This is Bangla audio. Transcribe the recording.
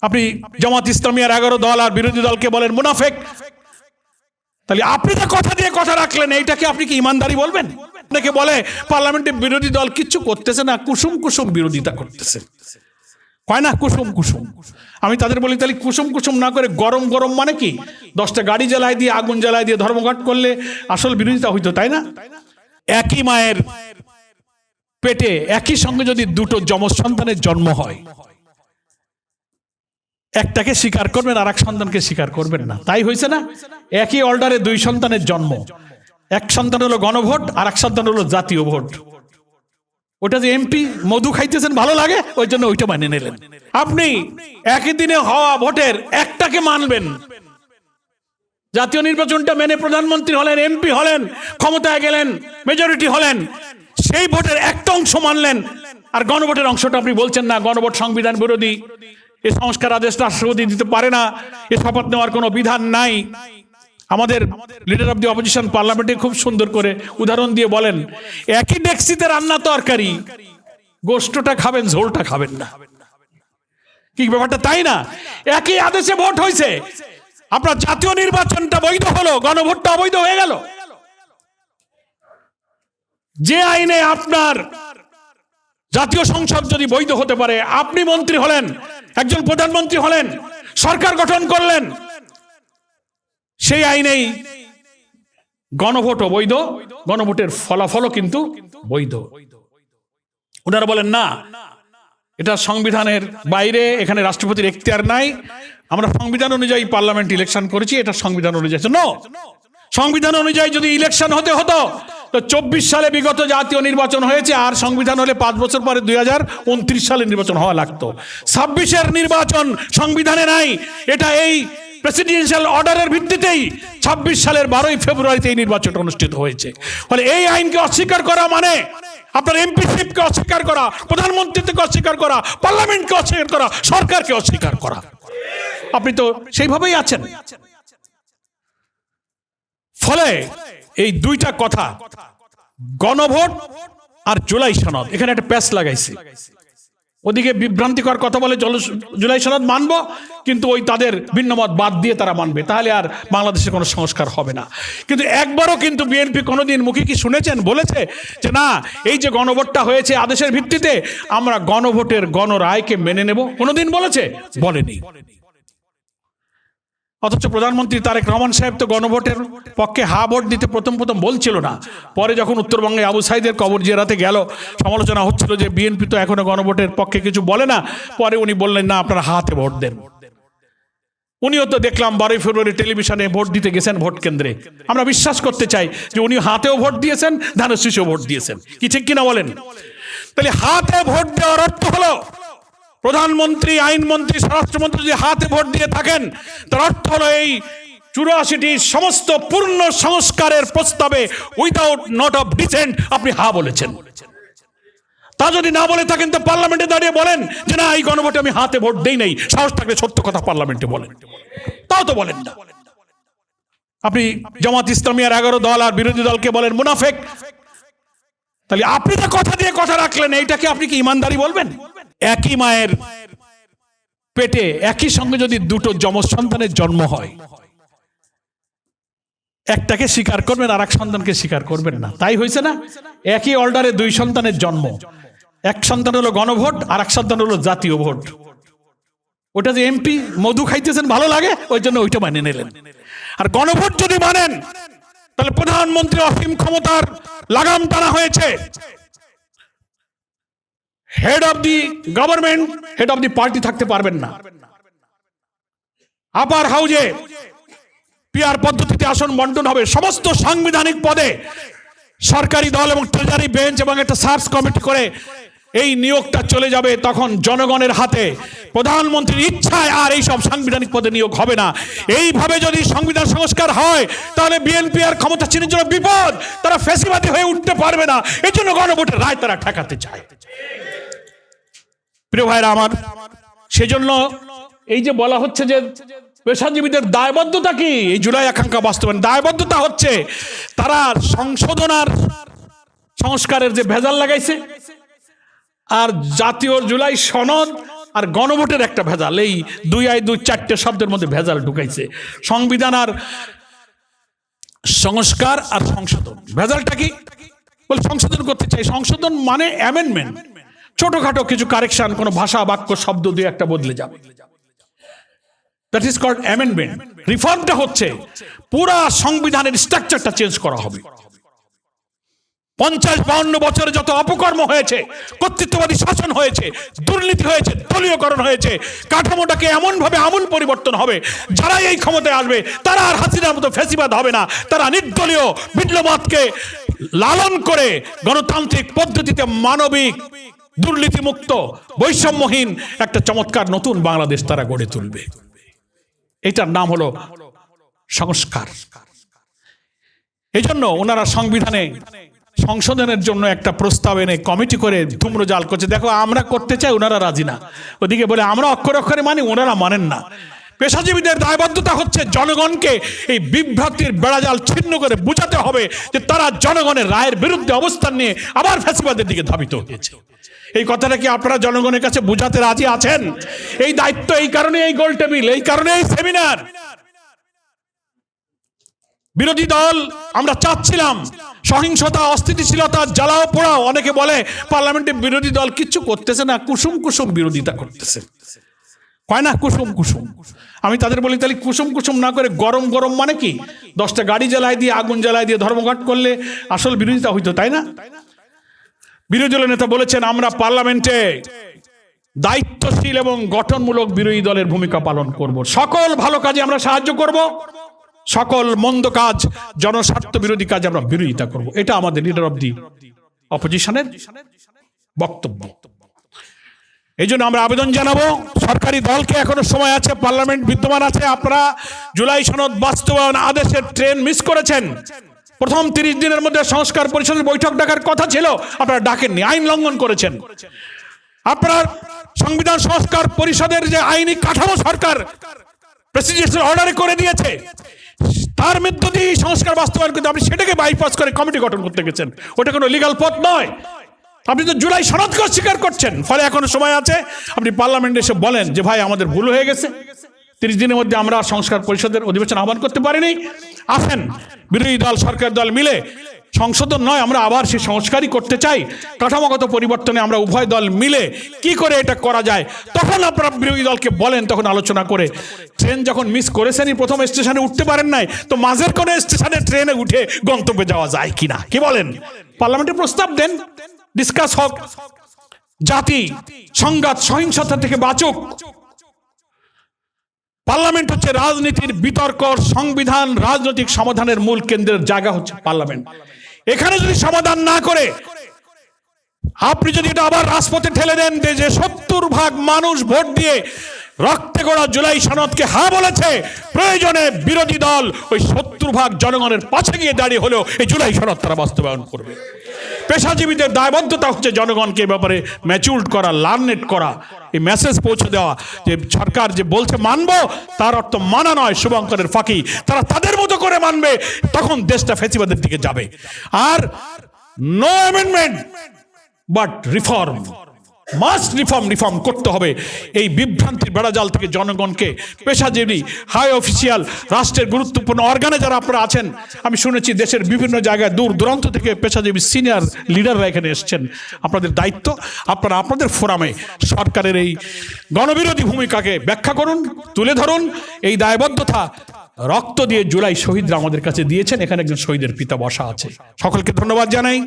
আপনি জামাত ইসলামী আর 11 দল আর বিরোধী দলকে বলেন মুনাফেক। তাহলে আপনি যে কথা দিয়ে কথা রাখলেন, এইটাকে আপনি কি ইমানদারি বলবেন? আপনাকে বলে পার্লামেন্টে বিরোধী দল কিচ্ছু করতেছে না, কুসুম কুসুম বিরোধিতা করতেছে, কয় না কুসুম কুসুম। আমি তাদের বলি তাহলে কুসুম কুসুম না করে গরম গরম মানে কি? 10টা গাড়ি জ্বালায় দিয়ে, আগুন জ্বালায় দিয়ে ধর্মঘট করলে আসল বিরোধিতা হইতো, তাই না? একই মায়ের পেটে একই সঙ্গে যদি দুটো যমজ সন্তানের জন্ম হয়, একটাকে স্বীকার করবেন আর এক সন্তানকে স্বীকার করবেন না, তাই হয়েছে না? একই অর্ডারে 2 সন্তানের জন্ম, এক সন্তান হলো গণভোট আর এক সন্তান হলো জাতীয় ভোট। ওটা যে এমপি মধু খাইতেছেন ভালো লাগে, ওই জন্য ওইটা মানে নিলেন। আপনি একই দিনে হওয়া ভোটের একটাকে মানবেন, জাতীয় নির্বাচনটা মেনে প্রধানমন্ত্রী হলেন, এমপি হলেন, ক্ষমতায় গেলেন, মেজরিটি হলেন, সেই ভোটের একটা অংশ মানলেন, আর গণভোটের অংশটা আপনি বলছেন না গণভোট সংবিধান বিরোধী, এ সংস্কার আদেশ রাষ্ট্রপতি দিতে পারে না, এ শপথ নেওয়ার কোনো বিধান নাই। আমাদের লিডার অব দি অপোজিশন পার্লামেন্টে খুব সুন্দর করে উদাহরণ দিয়ে বলেন, একই ডেক্সিতে রান্না তরকারি, গোশতটা খাবেন, ঝোলটা খাবেন না, কি ব্যাপারটা তাই না? একই আদেশে ভোট হয়েছে, আপনার জাতীয় নির্বাচনটা বৈধ হলো, গণভোটটা অবৈধ হয়ে গেল। যে আইনে আপনার জাতীয় সংসদ যদি বৈধ হতে পারে, আপনি মন্ত্রী হলেন, একজন প্রধানমন্ত্রী হলেন, সরকার গঠন করলেন, সেই আইনেই গণভোটও বৈধ, গণভোটের ফলাফলও কিন্তু বৈধ। ওনারা বলেন না, এটা সংবিধানের বাইরে, এখানে রাষ্ট্রপতির এখতিয়ার নাই, আমরা সংবিধান অনুযায়ী পার্লামেন্ট ইলেকশন করেছি, এটা সংবিধান অনুযায়ী। নো, সংবিধান অনুযায়ী যদি ইলেকশন হতে হতো তো 24 সালে বিগত জাতীয় নির্বাচন হয়েছে, আর সংবিধান হলে 5 বছর পরে 2029 সালে নির্বাচন হওয়া লাগতো। 26-এর নির্বাচন সংবিধানে নাই, এটা এই প্রেসিডেন্সিয়াল অর্ডারের ভিত্তিতেই 26 সালের 12ই ফেব্রুয়ারিতে এই নির্বাচন অনুষ্ঠিত হয়েছে। ফলে এই আইনকে অস্বীকার করা মানে আপনার এমপিশিপকে অস্বীকার করা, প্রধানমন্ত্রীকে অস্বীকার করা, পার্লামেন্টকে অস্বীকার করা, সরকারকে অস্বীকার করা। আপনি তো সেইভাবেই আছেন। ফলে এই দুইটা কথা, গণভোট আর জুলাই সনদ, এখানে একটা প্যাচ লাগাইছে। ওদিকে বিভ্রান্তিকর কথা বলে জুলাই সনদ মানবো, কিন্তু ওই তাদের ভিন্নমত বাদ দিয়ে তারা মানবে, তাহলে আর বাংলাদেশের কোনো সংস্কার হবে না। কিন্তু একবারও কিন্তু বিএনপি কোনোদিন মুখে কি শুনেছেন বলেছে যে না, এই যে গণভোটটা হয়েছে আদেশের ভিত্তিতে, আমরা গণভোটের গণরায়কে মেনে নেব? কোনোদিন বলেছে? বলেনি। অথচ প্রধানমন্ত্রী তারেক রহমান সাহেব তো গণভোটের পক্ষে হা ভোট দিতে প্রথম বলছিল না। পরে যখন উত্তরবঙ্গে আবু সাইদের কবর জিয়ারাতে গেল, সমালোচনা হচ্ছিল যে বিএনপি তো এখনো গণভোটের পক্ষে কিছু বলে না, পরে উনি বললেন না, আপনারা হাতে ভোট দেন। উনিও তো দেখলাম 12ই ফেব্রুয়ারি টেলিভিশনে ভোট দিতে গেছেন ভোট কেন্দ্রে। আমরা বিশ্বাস করতে চাই যে উনি হাতেও ভোট দিয়েছেন, ধানের শীষেও ভোট দিয়েছেন, কি ঠিক কিনা বলেন? তাহলে হাতে ভোট দেওয়ার অর্থ হলো, প্রধানমন্ত্রী, আইনমন্ত্রী, স্বরাষ্ট্রমন্ত্রী যদি হাতে ভোট দিয়ে থাকেন, তার অর্থ হলো এই 84টি সমস্ত পূর্ণ সংস্কারের প্রস্তাবে উইদাউট নট অফ ডিসেন্ট আপনি হা বলেছেন। তা যদি না বলে থাকেন তো পার্লামেন্টে দাঁড়িয়ে বলেন যে না, এই গণভোটে আমি হাতে ভোট দেই নাই। সাহস থাকলে সত্য কথা পার্লামেন্টে বলেন, তাও তো বলেন না। আপনি জামাত ইসলামী আর 11 দল আর বিরোধী দলকে বলেন মুনাফেক। তাহলে আপনি যে কথা দিয়ে কথা রাখলেন, এইটাকে আপনি কি ইমানদারি বলবেন? একই মায়ের পেটে একই সঙ্গে যদি দুটো যমজ সন্তানের জন্ম হয়, একটাকে স্বীকার করবেন আর এক সন্তানকে স্বীকার করবেন না, তাই হয়েছে না? একই অর্ডারে 2 সন্তানের জন্ম, এক সন্তান হলো গণভোট আর এক সন্তান হলো জাতীয় ভোট। ওটা যে এমপি মধু খাইতেছেন ভালো লাগে, ওই জন্য ওইটা মানে নিলেন। আর গণভোট যদি মানেন, তাহলে প্রধানমন্ত্রী অসীম ক্ষমতার লাগাম টানা হয়েছে। Head of the government, head of the party থাকতে পারবেন না। আপার হাউজে পিআর পদ্ধতিতে আসন বন্টন হবে। সমস্ত সাংবিধানিক পদে সরকারি দল এবং ট্রেজারি বেঞ্চ এবং একটা সার্চ কমিটি করে এই নিয়োগটা চলে যাবে তখন জনগণের হাতে। প্রধানমন্ত্রীর ইচ্ছায় আর এই সব সাংবিধানিক পদে নিয়োগ হবে না। এইভাবে যদি সংবিধান সংস্কার হয়, তাহলে বিএনপি আর ক্ষমতাসীনের জন্য বিপদ, তারা ফ্যাসিবাদী হয়ে উঠতে পারবে না। এই জন্য গণভোটের রায় তারা ঠেকাতে চায়। প্রিয় ভাইরা আমার, সেজন্য এই যে বলা হচ্ছে যে পেশাজীবীদের দায়বদ্ধতা কি, এই জুলাই আকাঙ্ক্ষা বাস্তবায়ন দায়বদ্ধতা হচ্ছে তারা সংশোধনার সংস্কারের যে ভেজাল লাগাইছে, আর জাতীয় জুলাই সনদ আর গণভোটের একটা ভেজাল, এই 2 শব্দের মধ্যে ভেজাল ঢুকাইছে। সংবিধান আর সংস্কার আর সংশোধন, ভেজালটা কি? বলে সংশোধন করতে চাই। সংশোধন মানে অ্যামেন্ডমেন্ট, ছোটখাটো কিছু কারেকশন, কোনো ভাষা বাক্য শব্দ 2-1টা বদলে যাবে, দ্যাট ইজ কল্ড অ্যামেন্ডমেন্ট। রিফর্মটা হচ্ছে পুরা সংবিধানের স্ট্রাকচারটা চেঞ্জ করা হবে। 50-52 বছরে যত অপকর্ম হয়েছে, কর্তৃত্ববাদী শাসন হয়েছে, দুর্নীতি হয়েছে, দলীয়করণ হয়েছে, কাঠামোটাকে এমন ভাবে আমূল পরিবর্তন হবে, যারা এই ক্ষমতায় আসবে তারা আর হাসিনার মতো ফ্যাসিবাদ হবে না, তারা নির্দলীয় বিপ্লববাদকে লালন করে গণতান্ত্রিক পদ্ধতিতে মানবিক, দুর্নীতিমুক্ত, বৈষম্যহীন একটা চমৎকার নতুন বাংলাদেশ তারা গড়ে তুলবে। এটার নাম হলো সংস্কার। এই জন্য ওনারা সংবিধানে সংশোধনের জন্য একটা প্রস্তাব এনে কমিটি করে ধূম্রজাল করছে। দেখো, আমরা করতে চাই, ওনারা রাজি না। ওদিকে বলে আমরা অক্ষরে অক্ষরে মানি, ওনারা মানেন না। পেশাজীবীদের দায়বদ্ধতা হচ্ছে জনগণকে এই বিভ্রান্তির বেড়াজাল ছিন্ন করে বোঝাতে হবে যে তারা জনগণের রায়ের বিরুদ্ধে অবস্থান নিয়ে আবার ফ্যাসিবাদের দিকে ধাবিত হয়েছে। এই কথাটা কি আপনারা জনগণের কাছে বোঝাতে রাজি আছেন? এই দায়িত্ব, এই কারণে এই গোল টেবিল, এই কারণে এই সেমিনার। বিরোধী দল আমরা চাচ্ছিলাম সহিংসতা, অস্থিতিশীলতা, জ্বালাও পোড়াও। অনেকে বলে পার্লামেন্টে বিরোধী দল কিচ্ছু করতেছে না, কুসুম কুসুম বিরোধিতা করতেছে, কয় না কুসুম কুসুম। আমি তাদের বলি, তাহলে কুসুম কুসুম না করে গরম গরম মানে কি? 10টা গাড়ি জ্বালায় দিয়ে, আগুন জ্বালায় দিয়ে ধর্মঘট করলে আসল বিরোধিতা হইতো, তাই না? বিরোধী দলের নেতা বলেছেন আমরা পার্লামেন্টে দায়িত্বশীল এবং গঠনমূলক বিরোধী দলের ভূমিকা পালন করব, সকল ভালো কাজে আমরা সাহায্য করব, সকল মন্দ কাজ, জনস্বার্থ বিরোধী কাজ আমরা বিরোধিতা করব। এটা আমাদের লিডার অব দি অপোজিশনের বক্তব্য। এই জন্য আমরা আবেদন জানাবো সরকারি দলকে, এখনো সময় আছে, পার্লামেন্ট বিদ্যমান আছে। আপনারা জুলাই সনদ বাস্তবায়ন আদেশের ট্রেন মিস করেছেন। প্রথম 30 দিনের মধ্যে সংস্কার পরিষদের বৈঠক ডাকার কথা ছিল, আপনারা ডাকেননি, আইন লঙ্ঘন করেছেন। আপনার সংবিধান সংস্কার পরিষদের যে আইনি কাঠামো সরকার প্রেসিডেন্সিয়াল অর্ডারে করে দিয়েছে, তার মধ্য দিয়ে সংস্কার বাস্তবায়ন করতে আপনি সেটাকে বাইপাস করে কমিটি গঠন করতে গেছেন। ওটা কোনো লিগাল পথ নয়। আপনি তো জুলাই সনদকে অস্বীকার করছেন। ফলে এখনো সময় আছে, আপনি পার্লামেন্টে এসে বলেন যে ভাই আমাদের ভুল হয়ে গেছে, 30 দিনের মধ্যে আমরা সংস্কার পরিষদের অধিবেশন আহ্বান করতে পারিনি, আসেন বিরোধী দল সরকার দল মিলে, সংশোধন নয়, আমরা আবার সেই সংস্কারই করতে চাই, কাঠামোগত পরিবর্তনে আমরা উভয় দল মিলে কি করে এটা করা যায়, তখন আপনারা বিরোধী দলকে বলেন, তখন আলোচনা করে। ট্রেন যখন মিস করেছেনই, প্রথম স্টেশনে উঠতে পারেন নাই, তো মাঝের কোনো স্টেশনে ট্রেনে উঠে গন্তব্যে যাওয়া যায় কিনা, কি বলেন? পার্লামেন্টে প্রস্তাব দেন, ডিসকাস হোক, জাতি সংঘাত সহিংসতা থেকে বাঁচুক। পার্লামেন্ট হচ্ছে রাজনীতির বিতর্ক, সংবিধান রাজনৈতিক সমাধানের মূল কেন্দ্রের জায়গা হচ্ছে পার্লামেন্ট। এখানে যদি সমাধান না করে আপনি যদি এটা আবার রাজপথে ঠেলে দেন, যে 70% মানুষ ভোট দিয়ে রক্তে গড়া জুলাই সনদকে হ্যাঁ বলেছে, প্রয়োজনে বিরোধী দল ওই 70% জনগণের পাশে গিয়ে দাঁড়িয়ে হলেও এই জুলাই সনদ তারা বাস্তবায়ন করবে। পেশাজীবীদের দায়বদ্ধতা হচ্ছে জনগণকে এ ব্যাপারে ম্যাচিউরড করা, লার্নেট করা, এই মেসেজ পৌঁছে দেওয়া যে সরকার যে বলছে মানবো, তার অর্থ মানা নয়, শুভঙ্করের ফাঁকি। তারা তাদের মতো করে মানবে, তখন দেশটা ফ্যাসিবাদের দিকে যাবে। আর no amendment but reform, must reform করতে হবে। এই বিভ্রান্তির বেড়াজাল থেকে জনগণকে, পেশাজীবী, হাই অফিসিয়াল, রাষ্ট্রের গুরুত্বপূর্ণ অর্গানে যারা আপনারা আছেন, আমি শুনেছি দেশের বিভিন্ন জায়গায় দূর দূরান্ত থেকে পেশাজীবী সিনিয়র লিডাররা এখানে এসছেন। আপনাদের দায়িত্ব, আপনারা আপনাদের ফোরামে সরকারের এই গণবিরোধী ভূমিকাকে ব্যাখ্যা করুন, তুলে ধরুন। এই দায়বদ্ধতা রক্ত দিয়ে জুলাই শহীদরা আমাদের কাছে দিয়েছেন। এখানে একজন শহীদের পিতা বসা আছে। সকলকে ধন্যবাদ জানাই।